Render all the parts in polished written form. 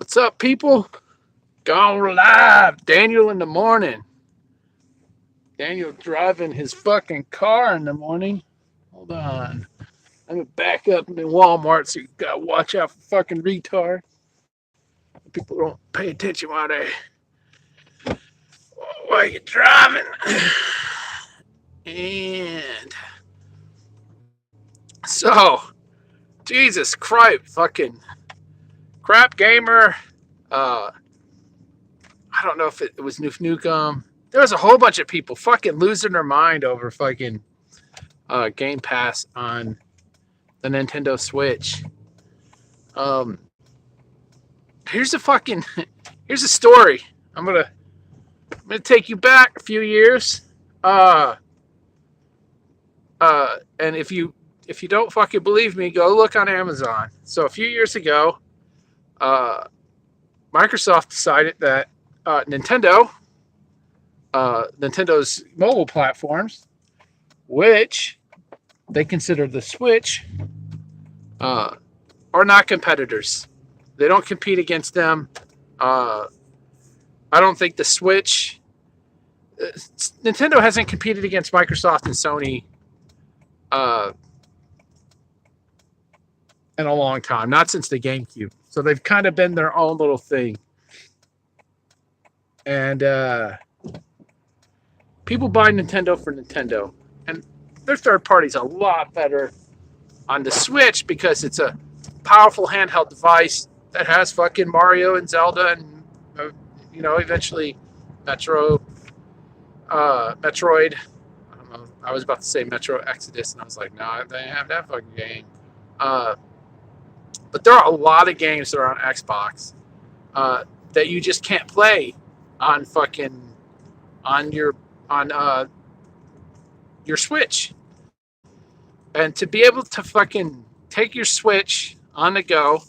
What's up, people? Gone live. Daniel in the morning. Daniel driving his fucking car in the morning. Hold on. I'm gonna back up in Walmart, so you gotta watch out for fucking retard. People don't pay attention while you're driving. And so, Jesus Christ, fucking crap gamer. Uh, I don't know if it was Noof Nukem. There was a whole bunch of people fucking losing their mind over fucking Game Pass on the Nintendo Switch. Um, here's a fucking here's a story. I'm gonna take you back a few years. And if you don't fucking believe me, go look on Amazon. So a few years ago, uh, Microsoft decided that Nintendo's mobile platforms, which they consider the Switch, are not competitors. They don't compete against them. I don't think the Switch. Nintendo hasn't competed against Microsoft and Sony in a long time, not since the GameCube. So they've kind of been their own little thing. And people buy Nintendo for Nintendo. And their third party's a lot better on the Switch because it's a powerful handheld device that has fucking Mario and Zelda and, eventually Metroid. I don't know. I was about to say Metro Exodus, and I was like, no, they have that fucking game. But there are a lot of games that are on Xbox that you just can't play on your Switch. And to be able to fucking take your Switch on the go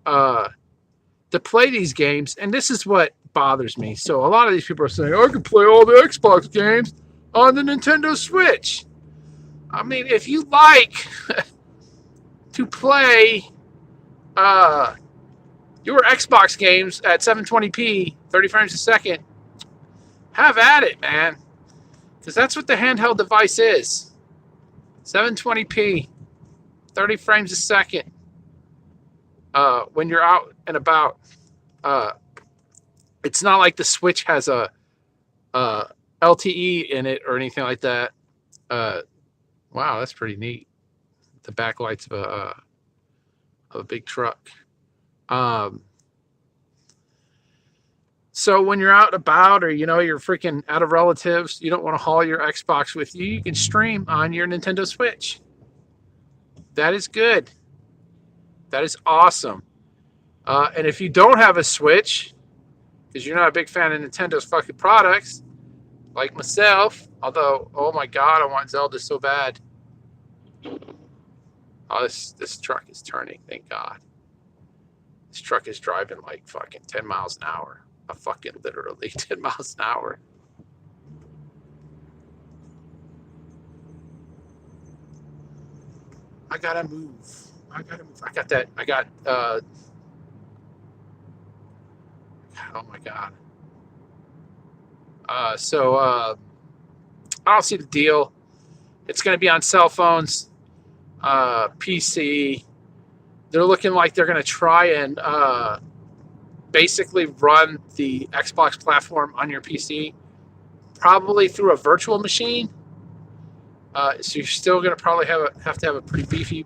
to play these games, and this is what bothers me. So a lot of these people are saying, I can play all the Xbox games on the Nintendo Switch. I mean, if you like to play your Xbox games at 720p, 30 frames a second, have at it, man. Because that's what the handheld device is. 720p, 30 frames a second. When you're out and about, it's not like the Switch has a LTE in it or anything like that. Wow, that's pretty neat. The backlights of a big truck. So when you're out and about, or you're freaking out of relatives, you don't want to haul your Xbox with you, you can stream on your Nintendo Switch. That is good. That is awesome. And if you don't have a Switch, because you're not a big fan of Nintendo's fucking products, like myself, although, oh my God, I want Zelda so bad. Oh, this truck is turning, thank God. This truck is driving like fucking 10 miles an hour. Fucking literally 10 miles an hour. I gotta move. I got that. Oh my God. So I don't see the deal. It's going to be on cell phones, PC. They're looking like they're going to try and basically run the Xbox platform on your PC, probably through a virtual machine. So you're still going to probably have to have a pretty beefy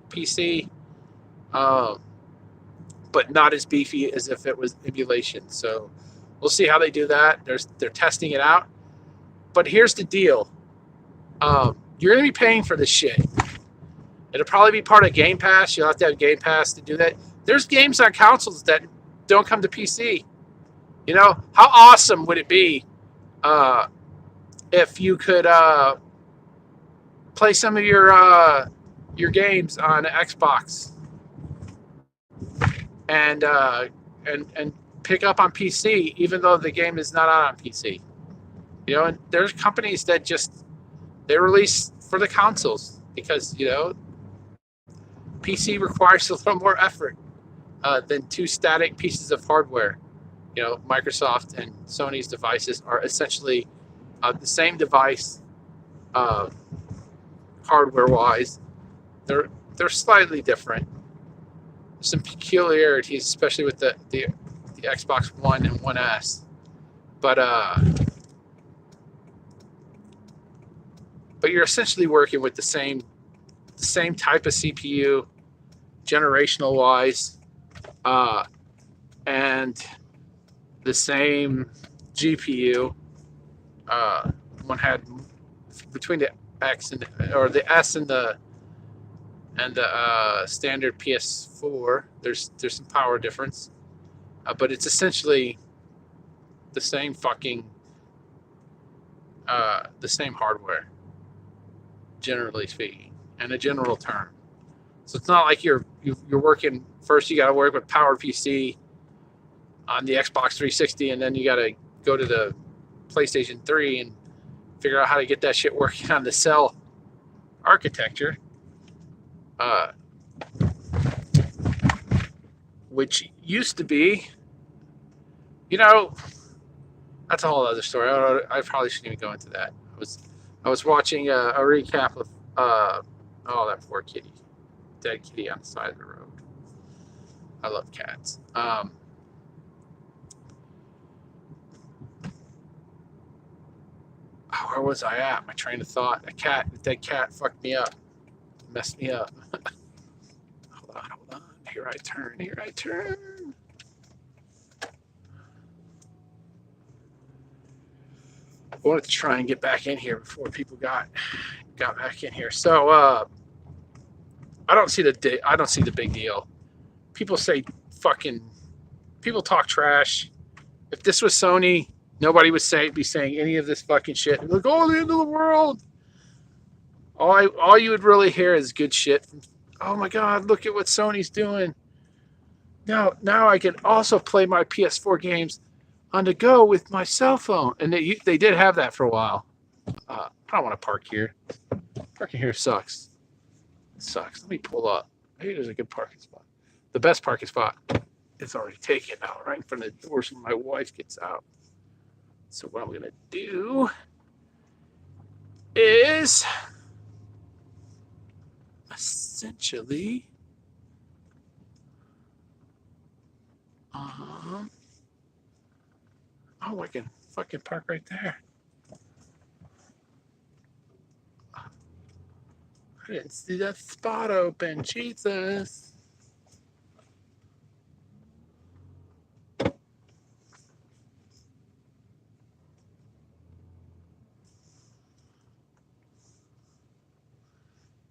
PC, but not as beefy as if it was emulation. So we'll see how they do that. They're testing it out. But here's the deal. You're going to be paying for this shit. It'll probably be part of Game Pass. You'll have to have Game Pass to do that. There's games on consoles that don't come to PC. How awesome would it be if you could play some of your games on Xbox and pick up on PC, even though the game is not out on PC. And there's companies that they release for the consoles because PC requires a little more effort than two static pieces of hardware. You know, Microsoft and Sony's devices are essentially the same device, uh, hardware-wise. They're slightly different. There's some peculiarities, especially with the Xbox One and One S. But you're essentially working with the same type of CPU, generational wise, and the same GPU. One had between the X and or the S and the standard PS4. There's some power difference, but it's essentially the same fucking the same hardware, generally speaking, and a general term. So it's not like you're working first. You got to work with PowerPC on the Xbox 360, and then you got to go to the PlayStation 3 and figure out how to get that shit working on the cell architecture, which used to be, you know, that's a whole other story. I probably shouldn't even go into that. I was watching a recap of oh, that poor kitty, dead kitty on the side of the road. I love cats. Where was I at? My train of thought. A dead cat fucked me up, messed me up. Hold on. Here I turn. I wanted to try and get back in here before people got back in here. So I don't see the big deal. People talk trash. If this was Sony, nobody would be saying any of this fucking shit. They're like, oh, the end of the world. All you would really hear is good shit. Oh my God, look at what Sony's doing. Now I can also play my PS4 games on the go with my cell phone. And they did have that for a while. I don't want to park here. Parking here sucks. It sucks. Let me pull up. Maybe there's a good parking spot. The best parking spot is already taken out right in front of the door so my wife gets out. So what I'm going to do is essentially oh, I can fucking park right there. I didn't see that spot open. Jesus.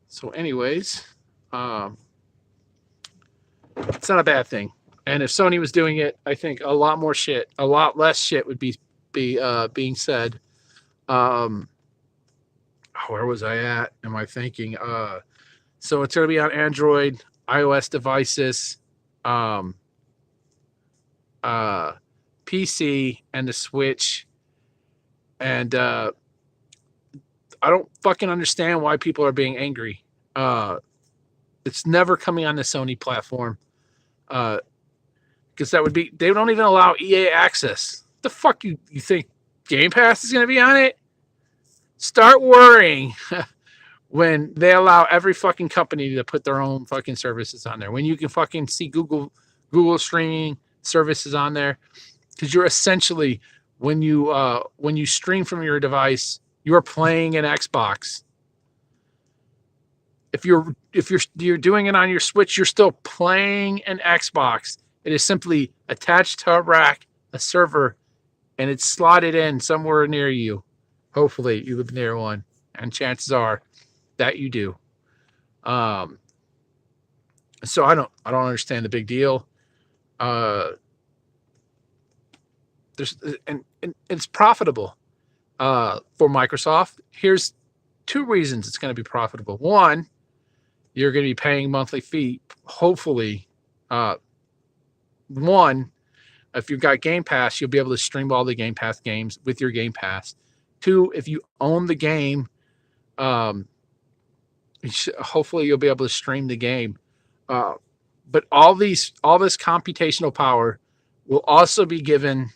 So anyways, it's not a bad thing. And if Sony was doing it, I think a lot less shit would be being said. Where was I at? Am I thinking? So it's going to be on Android, iOS devices, PC, and the Switch. And I don't fucking understand why people are being angry. It's never coming on the Sony platform. Because they don't even allow EA access. The fuck you think Game Pass is going to be on it? Start worrying when they allow every fucking company to put their own fucking services on there. When you can fucking see Google streaming services on there, because you're essentially when you stream from your device, you're playing an Xbox. If you're doing it on your Switch, you're still playing an Xbox. It is simply attached to a rack, a server, and it's slotted in somewhere near you. Hopefully, you live near one, and chances are that you do. So I don't understand the big deal. There's and it's profitable for Microsoft. Here's two reasons it's going to be profitable. One, you're going to be paying monthly fee. Hopefully, one, if you've got Game Pass, you'll be able to stream all the Game Pass games with your Game Pass. Two, if you own the game, hopefully you'll be able to stream the game But all this computational power will also be given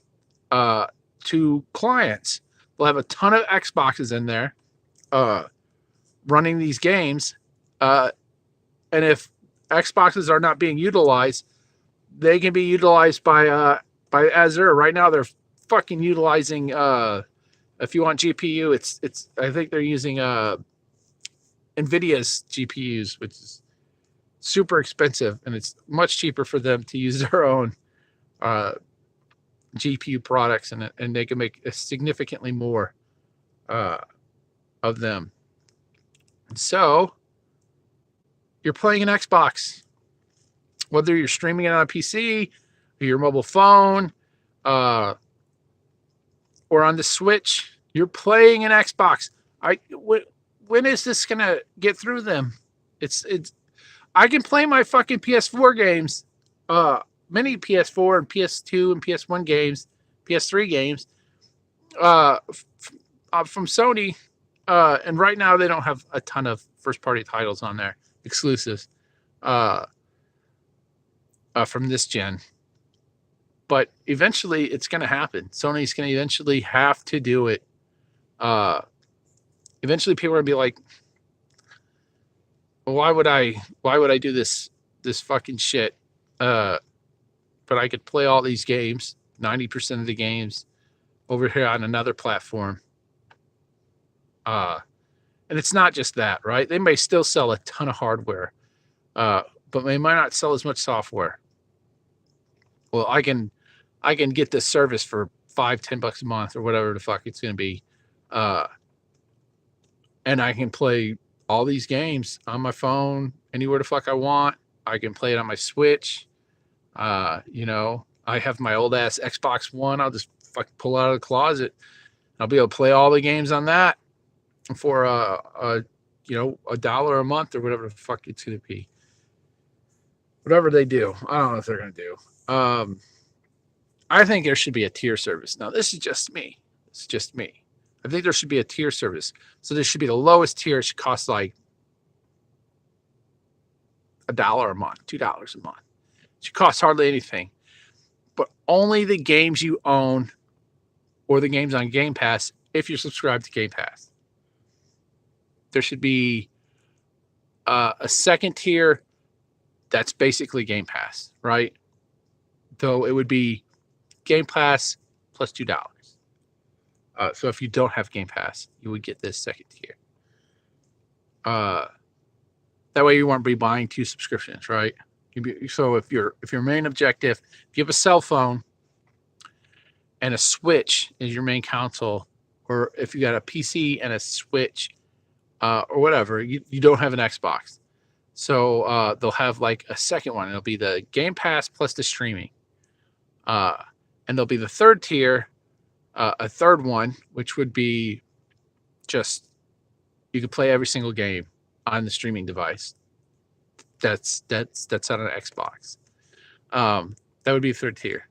to clients. They'll have a ton of Xboxes in there running these games. And if Xboxes are not being utilized, they can be utilized by Azure. Right now, they're fucking utilizing. If you want GPU, it's. I think they're using NVIDIA's GPUs, which is super expensive, and it's much cheaper for them to use their own GPU products, and they can make significantly more of them. So you're playing an Xbox, whether you're streaming it on a PC or your mobile phone or on the Switch. You're playing an Xbox. When is this gonna get through them? It's. I can play my fucking PS4 games, many PS4 and PS2 and PS1 games, PS3 games, from Sony. And right now they don't have a ton of first-party titles on there, exclusives, from this gen. But eventually it's going to happen. Sony's going to eventually have to do it. Eventually people are going to be like, why would I do this fucking shit? But I could play all these games, 90% of the games over here on another platform. And it's not just that, right? They may still sell a ton of hardware, but they might not sell as much software. Well, I can get this service for $5-10 a month or whatever the fuck it's going to be. And I can play all these games on my phone anywhere the fuck I want. I can play it on my Switch. I have my old ass Xbox One. I'll just fucking pull out of the closet. I'll be able to play all the games on that for $1 a month or whatever the fuck it's gonna be. Whatever they do, I don't know if they're gonna do. I think there should be a tier service. Now, this is just me. It's just me. I think there should be a tier service. So there should be the lowest tier. It should cost like $1 a month, $2 a month. It should cost hardly anything. But only the games you own or the games on Game Pass if you're subscribed to Game Pass. There should be a second tier that's basically Game Pass, right? Though it would be Game Pass plus $2. So if you don't have Game Pass, you would get this second tier. That way you won't be buying 2 subscriptions, right? So if your main objective, if you have a cell phone and a Switch is your main console, or if you got a PC and a Switch or whatever, you don't have an Xbox. So they'll have like a second one. It'll be the Game Pass plus the streaming. And there'll be the third tier, a third one, which would be just you could play every single game on the streaming device. That's on an Xbox. That would be a third tier.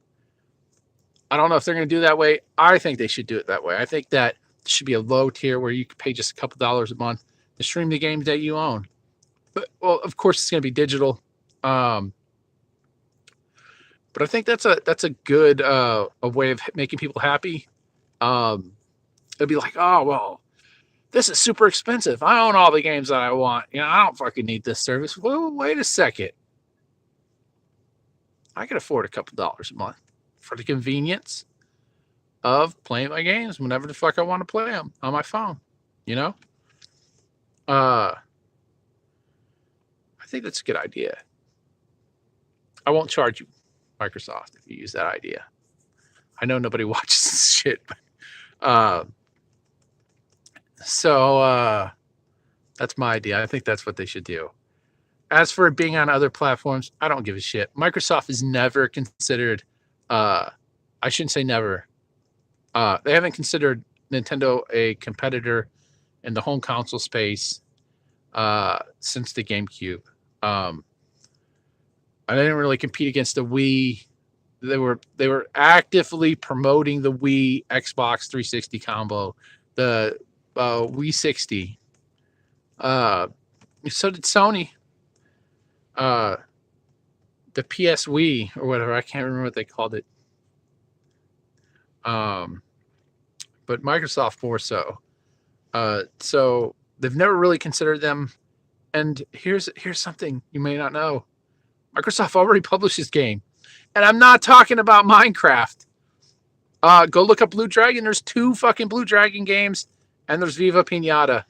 I don't know if they're going to do that way. I think they should do it that way. I think that it should be a low tier where you could pay just a couple dollars a month to stream the games that you own. But well, of course, it's going to be digital. But I think that's a good a way of making people happy. It'll be like, oh well, this is super expensive. I own all the games that I want. I don't fucking need this service. Well, wait a second. I can afford a couple dollars a month for the convenience of playing my games whenever the fuck I want to play them on my phone. I think that's a good idea. I won't charge you, Microsoft, if you use that idea. I know nobody watches this shit, but so that's my idea. I think that's what they should do. As for being on other platforms, I don't give a shit. Microsoft is never considered, I shouldn't say never. They haven't considered Nintendo a competitor in the home console space since the GameCube. I didn't really compete against the Wii. They were actively promoting the Wii Xbox 360 combo, the Wii 60. So did Sony. the PS Wii or whatever. I can't remember what they called it. But Microsoft more so. So they've never really considered them. And here's something you may not know. Microsoft already published this game. And I'm not talking about Minecraft. Go look up Blue Dragon. There's 2 fucking Blue Dragon games, and there's Viva Pinata.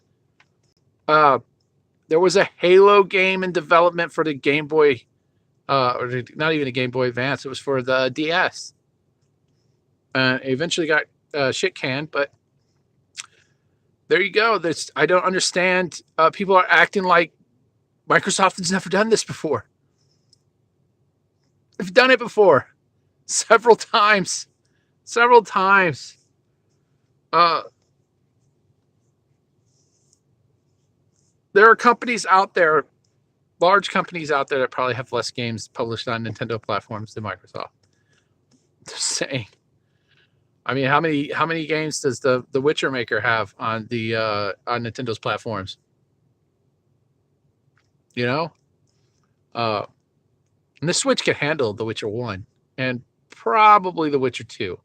There was a Halo game in development for the Game Boy, or not even a Game Boy Advance. It was for the DS. It eventually got shit canned, but there you go. I don't understand. People are acting like Microsoft has never done this before. They've done it before. Several times. There are companies out there, large companies out there that probably have less games published on Nintendo platforms than Microsoft. Just saying. I mean, how many games does the Witcher maker have on on Nintendo's platforms? You know, and the Switch can handle The Witcher 1 and probably The Witcher 2.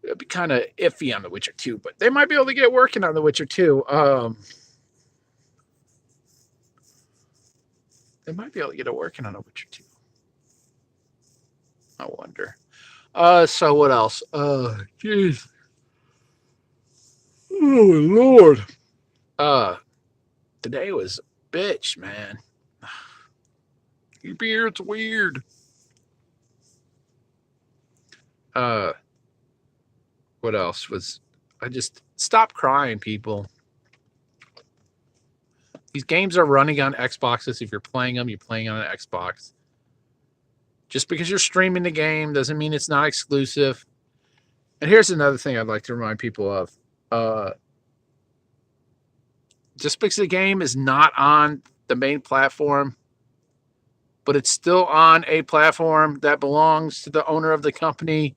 It'd be kind of iffy on The Witcher 2, but they might be able to get working on The Witcher 2. They might be able to get it working on The Witcher 2. I wonder. So what else? Jeez. Oh, Lord. Today was a bitch, man. Your beard's weird. What else was... I just... Stop crying, people. These games are running on Xboxes. If you're playing them, you're playing on an Xbox. Just because you're streaming the game doesn't mean it's not exclusive. And here's another thing I'd like to remind people of. Just because the game is not on the main platform, but it's still on a platform that belongs to the owner of the company,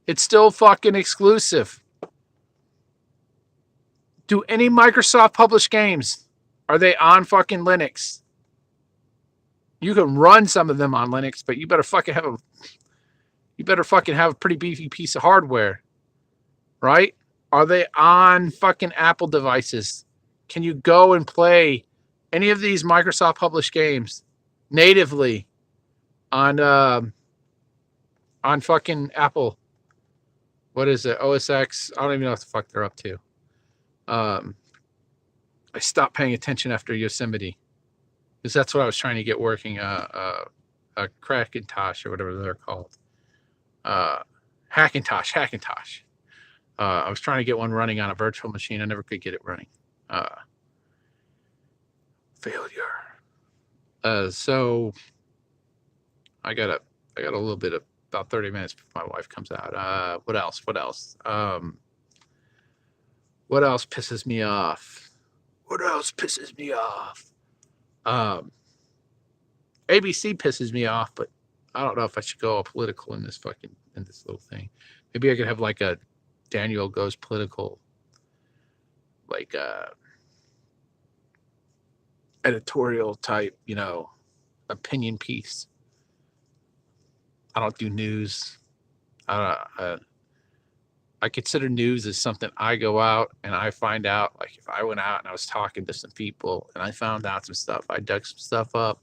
it's still fucking exclusive. Do any Microsoft published games, are they on fucking Linux? You can run some of them on Linux, but you better fucking have a pretty beefy piece of hardware, right? Are they on fucking Apple devices? Can you go and play any of these Microsoft published games natively on fucking Apple? What is it? OS X? I don't even know what the fuck they're up to. I stopped paying attention after Yosemite, because that's what I was trying to get working. A Crackintosh or whatever they're called. Hackintosh. I was trying to get one running on a virtual machine. I never could get it running. Failure. So I got a little bit of about 30 minutes before my wife comes out. What else? What else pisses me off? ABC pisses me off, but I don't know if I should go all political in this little thing. Maybe I could have like a Daniel Goes Political, like editorial type, opinion piece. I don't do news. I consider news as something I go out and I find out. Like if I went out and I was talking to some people and I found out some stuff, I dug some stuff up,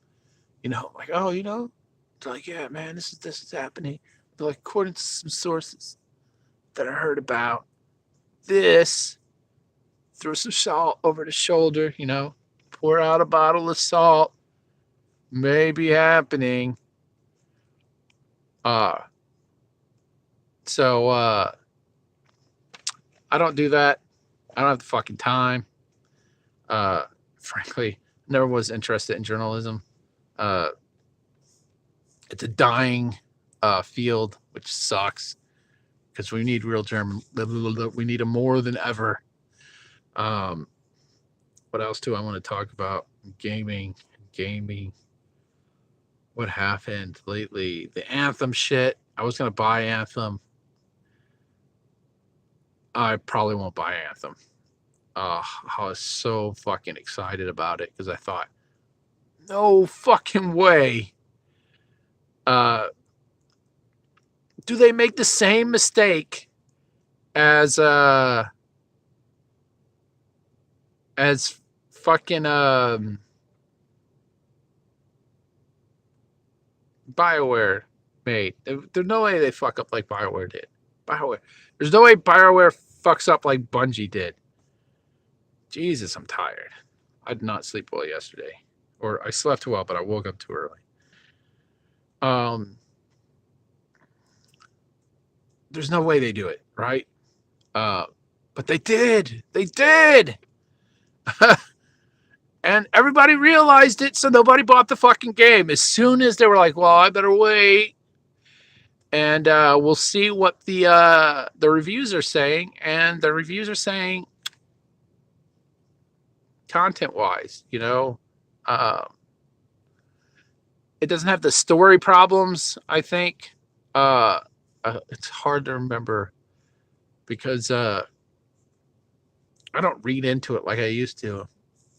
like, oh, they're like, yeah, man, this is happening. They're like, according to some sources that I heard about this, throw some salt over the shoulder, pour out a bottle of salt, may be happening. So I don't do that. I don't have the fucking time. Frankly, never was interested in journalism. It's a dying field, which sucks, because we need real we need them more than ever. What else do I want to talk about? Gaming. What happened lately? The Anthem shit. I was going to buy Anthem. I probably won't buy Anthem. I was so fucking excited about it because I thought, No fucking way. Do they make the same mistake as fucking BioWare made? There's no way they fuck up like BioWare did. BioWare. There's no way BioWare fucks up like Bungie did. Jesus, I'm tired. I did not sleep well yesterday. Or I slept well, but I woke up too early. There's no way they do it, right? But they did. They did. And everybody realized it, so nobody bought the fucking game. As soon as they were like, well, I better wait. And we'll see what the reviews are saying. And the reviews are saying, content-wise, it doesn't have the story problems, I think. It's hard to remember because I don't read into it like I used to.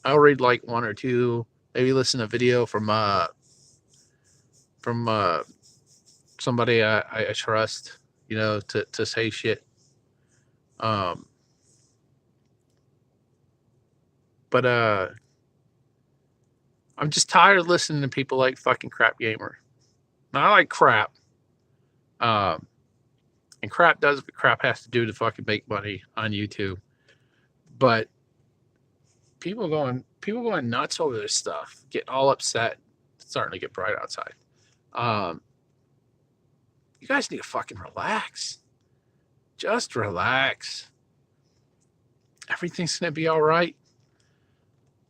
I'll read like one or two, maybe listen to a video from somebody I trust, to say shit. But I'm just tired of listening to people like fucking Crap Gamer. Now, I like Crap. And Crap does what Crap has to do to fucking make money on YouTube. But people going nuts over this stuff, getting all upset. It's starting to get bright outside. You guys need to fucking relax. Just relax. Everything's gonna be all right.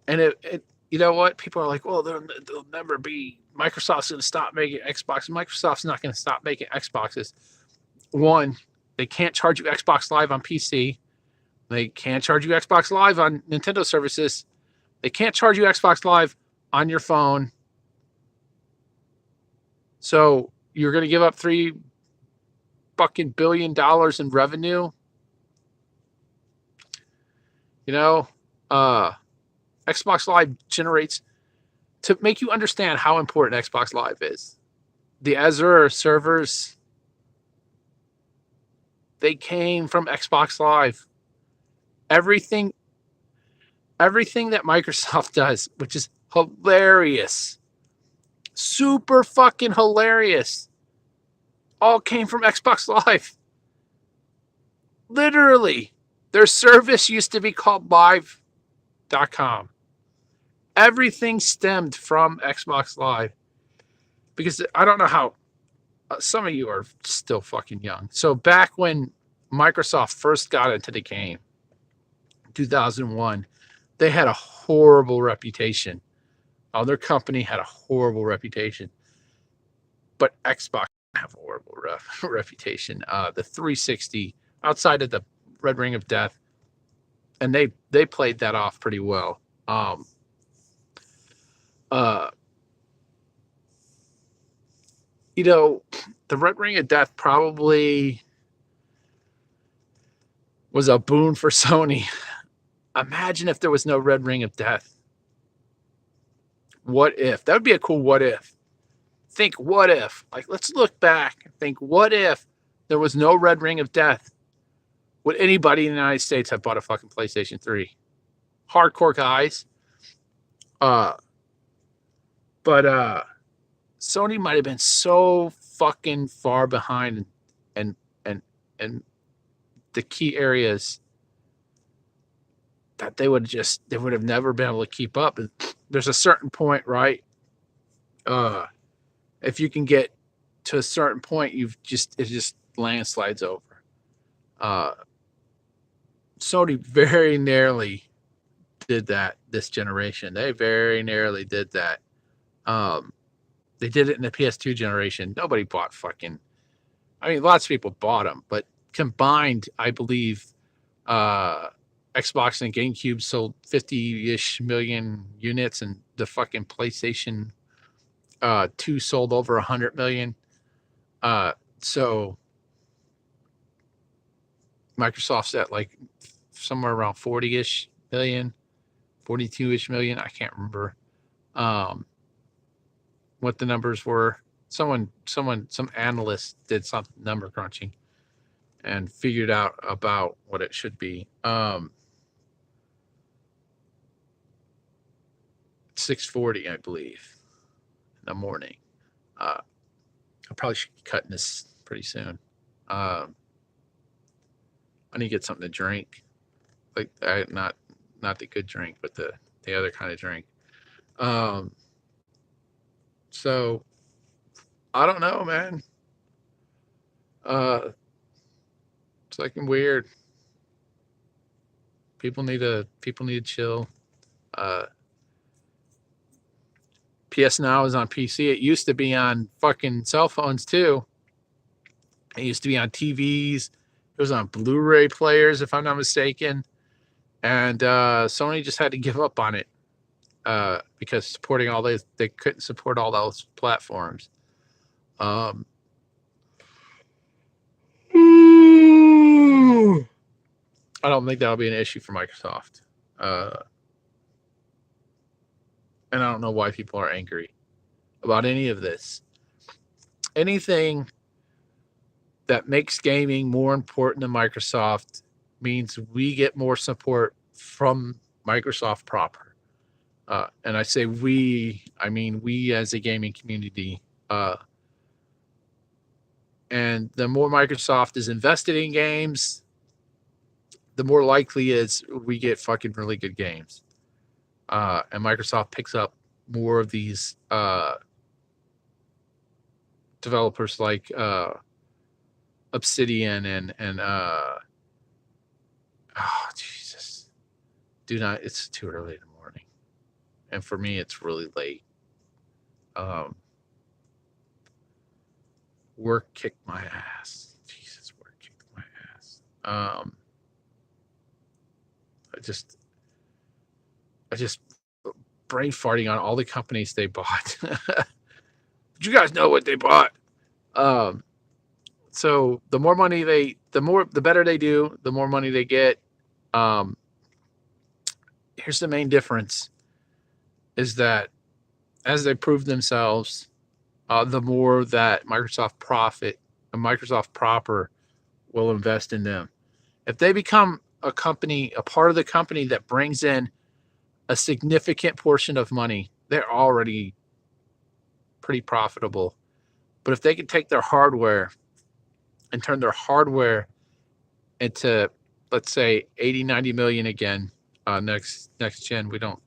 And it you know what? People are like, well, they'll never be. Microsoft's gonna stop making Xbox. Microsoft's not gonna stop making Xboxes. One, they can't charge you Xbox Live on PC. They can't charge you Xbox Live on Nintendo services. They can't charge you Xbox Live on your phone. So you're going to give up $3 billion in revenue? Xbox Live generates, to make you understand how important Xbox Live is, the Azure servers, they came from Xbox Live. Everything that Microsoft does, which is hilarious, super fucking hilarious, all came from Xbox Live. Literally, their service used to be called Live.com. Everything stemmed from Xbox Live. Because I don't know how, some of you are still fucking young. So back when Microsoft first got into the game, 2001, they had a horrible reputation. Their company had a horrible reputation. But Xbox have a horrible reputation. The 360, outside of the Red Ring of Death, and they played that off pretty well. The Red Ring of Death probably was a boon for Sony. Imagine if there was no Red Ring of Death. What if? That would be a cool what if. Think what if. Like, let's look back and think, what if there was no Red Ring of Death? Would anybody in the United States have bought a fucking PlayStation 3? Hardcore guys. But Sony might have been so fucking far behind and the key areas that they would have never been able to keep up. There's a certain point, right? If you can get to a certain point, it just landslides over. Sony very narrowly did that this generation. They very narrowly did that. They did it in the PS2 generation. Nobody bought fucking. I mean, lots of people bought them, but combined, I believe, Xbox and GameCube sold 50-ish million units, and the fucking PlayStation 2 sold over 100 million. So Microsoft's at like somewhere around 40-ish million, 42-ish million. I can't remember. what the numbers were. Some analyst did some number crunching and figured out about what it should be. 6:40, I believe, in the morning. I probably should be cutting this pretty soon. I need to get something to drink, like not the good drink, but the other kind of drink. So I don't know, man. It's like weird. People need to chill. PS Now is on PC. It used to be on fucking cell phones too. It used to be on TVs. It was on Blu-ray players, if I'm not mistaken. And Sony just had to give up on it because supporting all those, they couldn't support all those platforms. I don't think that'll be an issue for Microsoft. And I don't know why people are angry about any of this. Anything that makes gaming more important to Microsoft means we get more support from Microsoft proper. And I say we, I mean we as a gaming community. And the more Microsoft is invested in games, the more likely is we get fucking really good games. And Microsoft picks up more of these developers like Obsidian and oh Jesus, it's too early in the morning, and for me it's really late. Work kicked my ass. Jesus, work kicked my ass. I just brain farting on all the companies they bought. But you guys know what they bought. So the more money the better they do, the more money they get. Here's the main difference is that as they prove themselves, the more that Microsoft profit and Microsoft proper will invest in them. If they become a part of the company that brings in a significant portion of money, they're already pretty profitable. But if they can take their hardware and turn their hardware into, let's say, 80, 90 million again, next gen, we don't,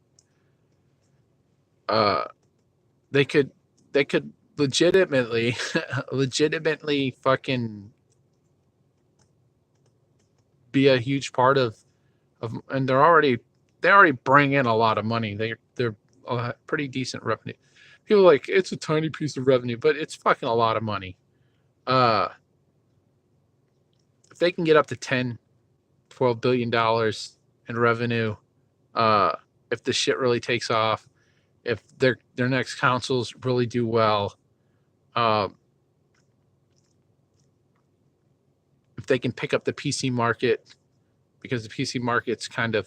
they could legitimately fucking be a huge part of and they already bring in a lot of money. They're a pretty decent revenue. People are like, it's a tiny piece of revenue, but it's fucking a lot of money. If they can get up to $10-12 billion in revenue, if the shit really takes off, if their next consoles really do well, if they can pick up the PC market, because the PC market's the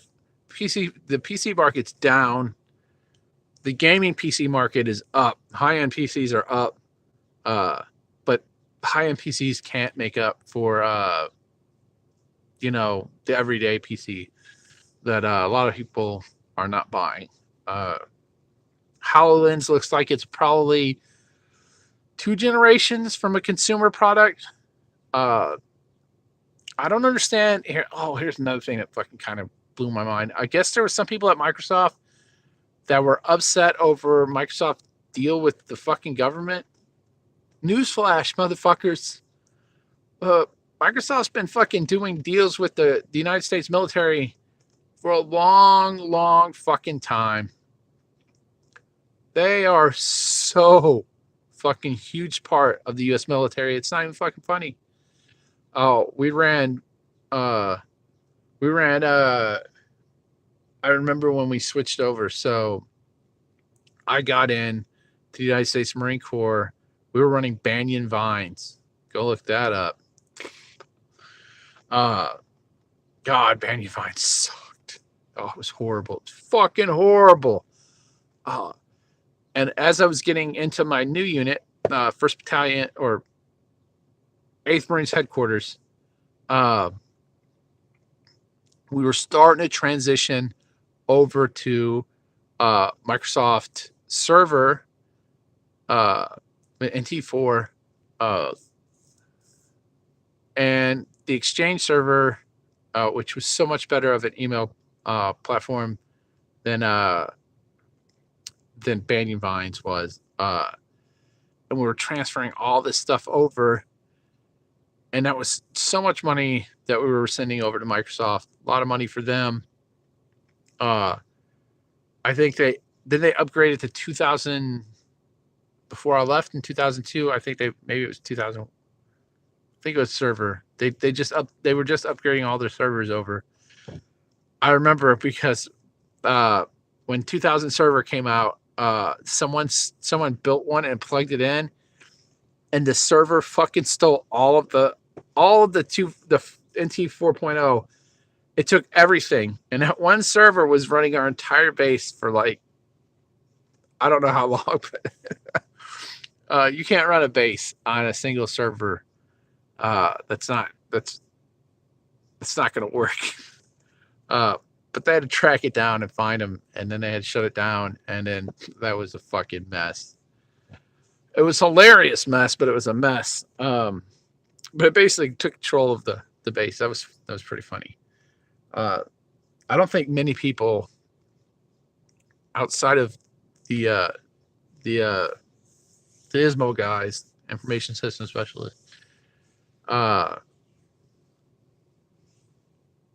PC market's down. The gaming PC market is up. High-end PCs are up. But high-end PCs can't make up for, the everyday PC that a lot of people are not buying. HoloLens looks like it's probably 2 generations from a consumer product. I don't understand here. Oh, here's another thing that fucking kind of blew my mind. I guess there were some people at Microsoft that were upset over Microsoft's deal with the fucking government. Newsflash, motherfuckers. Microsoft's been fucking doing deals with the United States military for a long, long fucking time. They are so fucking huge part of the U.S. military. It's not even fucking funny. Oh, I remember when we switched over. So I got in to the United States Marine Corps. We were running Banyan Vines. Go look that up. God, Banyan Vines sucked. Oh, it was horrible. It's fucking horrible. And And as I was getting into my new unit, 1st Battalion or 8th Marines headquarters, we were starting to transition over to Microsoft Server, NT4, and the Exchange server, which was so much better of an email platform than Banyan Vines was. And we were transferring all this stuff over, and that was so much money that we were sending over to Microsoft. A lot of money for them. I think they upgraded to 2000 before I left in 2002. I think maybe it was 2000. I think it was server. They were just upgrading all their servers over. I remember because when 2000 server came out, someone built one and plugged it in, and the server fucking stole all of the NT 4.0. It took everything, and that one server was running our entire base for like, I don't know how long, but you can't run a base on a single server. That's not going to work. But they had to track it down and find them, and then they had to shut it down, and then that was a fucking mess. It was a hilarious mess, but it was a mess. But it basically took control of the base. That was pretty funny. I don't think many people outside of the ISMO guys, information system specialists,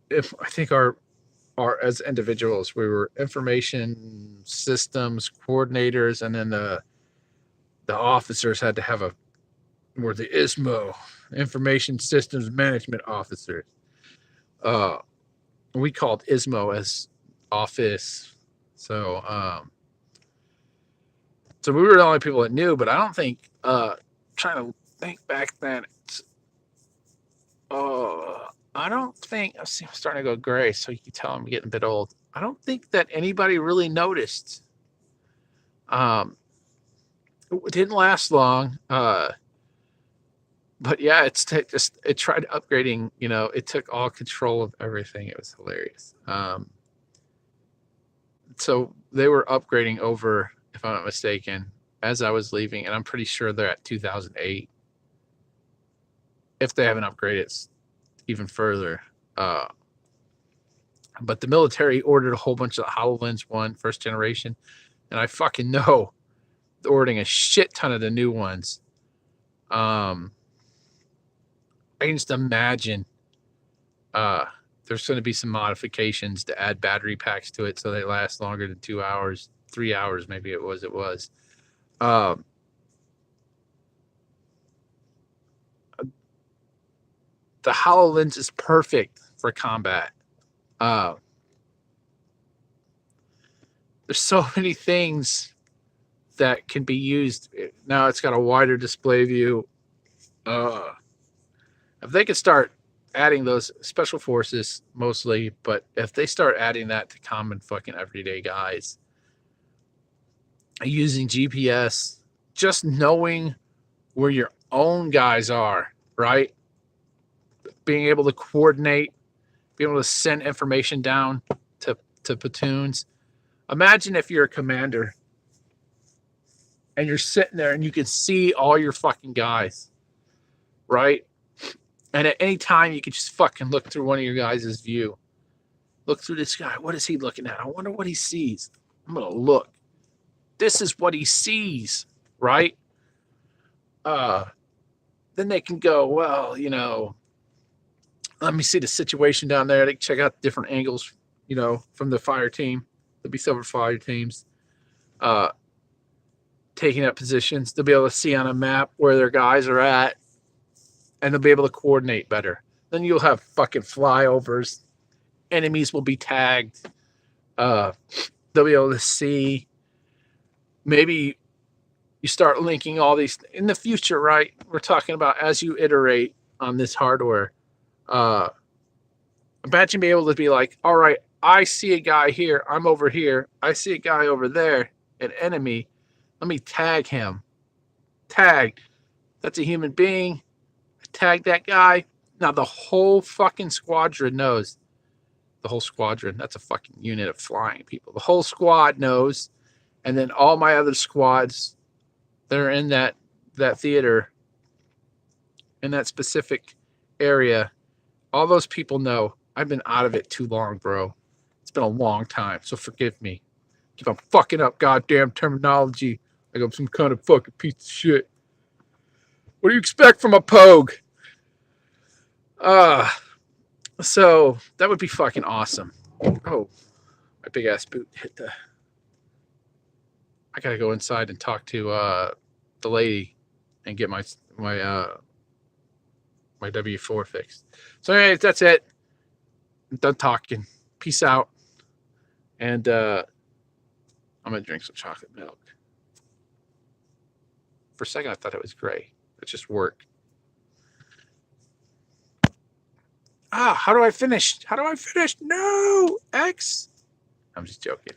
if I think our as individuals, we were information systems coordinators, and then the officers had to have were the ISMO, information systems management officers. We called ISMO as office. So we were the only people that knew, but I don't think, trying to think back then, I don't think, I'm starting to go gray, so you can tell I'm getting a bit old. I don't think that anybody really noticed. It didn't last long. But yeah, it tried upgrading, it took all control of everything. It was hilarious. So they were upgrading over, if I'm not mistaken, as I was leaving, and I'm pretty sure they're at 2008. If they haven't upgraded even further. But the military ordered a whole bunch of HoloLens 1 first generation, and I fucking know they're ordering a shit ton of the new ones. I can just imagine there's going to be some modifications to add battery packs to it so they last longer than 2 hours, 3 hours, maybe it was. The HoloLens is perfect for combat. There's so many things that can be used. Now it's got a wider display view. If they could start adding those, special forces mostly, but if they start adding that to common fucking everyday guys, using GPS, just knowing where your own guys are, right? Being able to coordinate, being able to send information down to platoons. Imagine if you're a commander and you're sitting there and you can see all your fucking guys, right? And at any time you can just fucking look through one of your guys' view. Look through this guy. What is he looking at? I wonder what he sees. I'm going to look. This is what he sees, right? Then they can go, well, let me see the situation down there. They can check out different angles, from the fire team. There'll be several fire teams taking up positions. They'll be able to see on a map where their guys are at, and they'll be able to coordinate better. Then you'll have fucking flyovers. Enemies will be tagged. They'll be able to see. Maybe you start linking all these in the future, right? We're talking about as you iterate on this hardware. Imagine being able to be like, all right, I see a guy here. I'm over here. I see a guy over there, an enemy. Let me tag him. Tag. That's a human being. I tag that guy. Now the whole fucking squadron knows. The whole squadron. That's a fucking unit of flying people. The whole squad knows. And then all my other squads that are in that theater, in that specific area, all those people know. I've been out of it too long, bro. It's been a long time, so forgive me. If I'm fucking up goddamn terminology like I'm some kind of fucking piece of shit. What do you expect from a pogue? So that would be fucking awesome. Oh, my big ass boot hit the... I gotta go inside and talk to the lady and get my W4 fixed. So anyways, that's it. I'm done talking. Peace out. And I'm gonna drink some chocolate milk. For a second I thought it was gray. It just worked. How do I finish? No! X? I'm just joking.